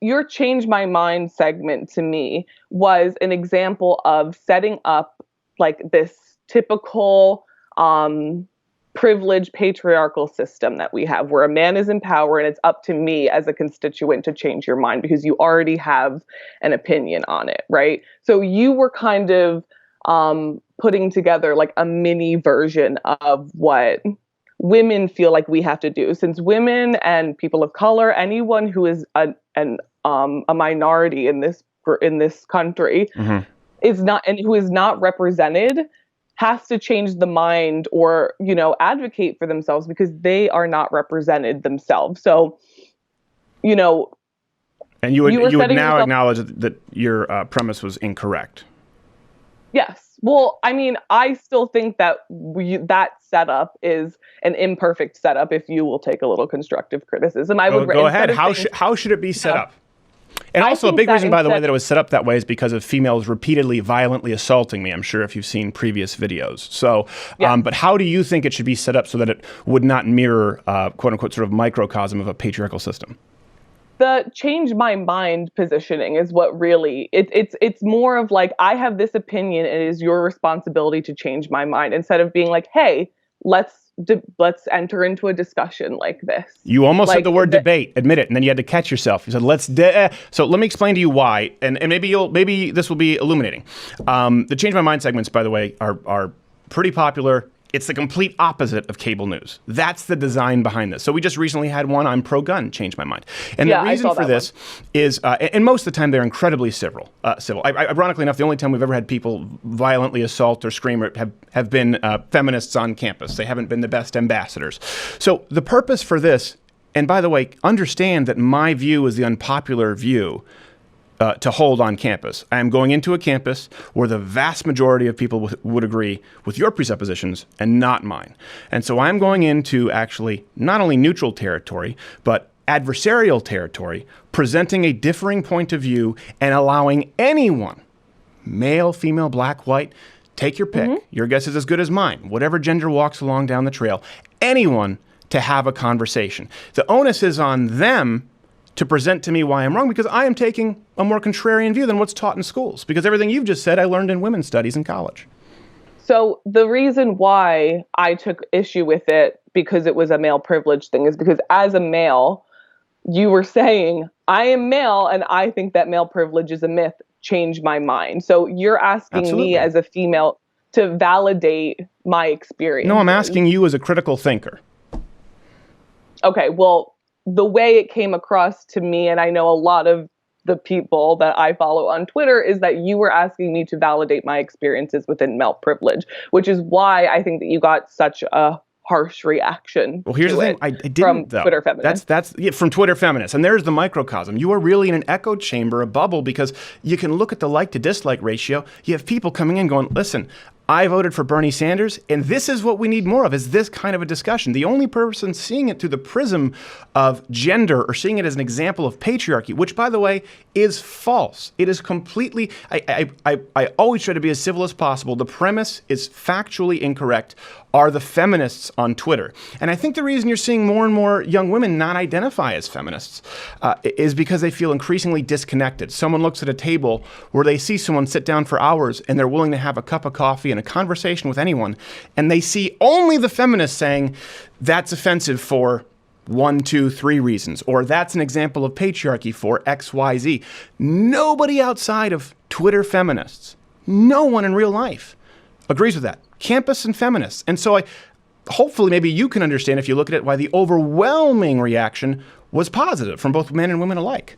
your change my mind segment to me was an example of setting up like this typical privileged patriarchal system that we have where a man is in power and it's up to me as a constituent to change your mind because you already have an opinion on it, right? So you were kind of putting together like a mini version of what women feel like we have to do, since women and people of color, anyone who is a minority in this country, is not, and who is not represented, has to change the mind or, you know, advocate for themselves because they are not represented themselves. So, you know, and you would now acknowledge that your premise was incorrect. Yes. Well, I mean, I still think that that setup is an imperfect setup. If you will take a little constructive criticism, I would go ahead. How should it be set up? And also, a big reason, by the way, that it was set up that way is because of females repeatedly violently assaulting me. I'm sure if you've seen previous videos. So, but how do you think it should be set up so that it would not mirror, quote unquote, sort of microcosm of a patriarchal system? The change my mind positioning is what really it's more of like, I have this opinion and it is your responsibility to change my mind, instead of being like, hey, let's enter into a discussion like this. You almost said the word debate, admit it, and then you had to catch yourself. You said so let me explain to you why, and maybe this will be illuminating. The change my mind segments, by the way, are pretty popular. It's the complete opposite of cable news. That's the design behind this. So we just recently had one, I'm pro-gun, change my mind. And the reason for this is, and most of the time they're incredibly civil. Ironically enough, the only time we've ever had people violently assault or scream have been feminists on campus. They haven't been the best ambassadors. So the purpose for this, and by the way, understand that my view is the unpopular view to hold on campus. I am going into a campus where the vast majority of people would agree with your presuppositions and not mine. And so I'm going into actually not only neutral territory, but adversarial territory, presenting a differing point of view and allowing anyone, male, female, black, white, take your pick. Your guess is as good as mine. Whatever gender walks along down the trail, anyone to have a conversation. The onus is on them to present to me why I'm wrong, because I am taking a more contrarian view than what's taught in schools. Because everything you've just said, I learned in women's studies in college. So the reason why I took issue with it, because it was a male privilege thing, is because as a male, you were saying, I am male and I think that male privilege is a myth. Change my mind. So you're asking me as a female to validate my experience. No, I'm asking you as a critical thinker. Okay, well, the way it came across to me, and I know a lot of the people that I follow on Twitter, is that you were asking me to validate my experiences within male privilege, which is why I think that you got such a harsh reaction. Well, here's the thing. I didn't, from though. Twitter Feminist. That's from Twitter Feminist. And there's the microcosm. You are really in an echo chamber, a bubble, because you can look at the like to dislike ratio. You have people coming in going, listen, I voted for Bernie Sanders, and this is what we need more of, is this kind of a discussion. The only person seeing it through the prism of gender or seeing it as an example of patriarchy, which, by the way, is false. It is completely, I always try to be as civil as possible. The premise is factually incorrect, are the feminists on Twitter. And I think the reason you're seeing more and more young women not identify as feminists is because they feel increasingly disconnected. Someone looks at a table where they see someone sit down for hours and they're willing to have a cup of coffee and a conversation with anyone, and they see only the feminists saying, that's offensive for 1, 2, 3 reasons, or that's an example of patriarchy for X, Y, Z. Nobody outside of Twitter feminists, no one in real life agrees with that. Campus and feminists. And so hopefully maybe you can understand, if you look at it, why the overwhelming reaction was positive from both men and women alike.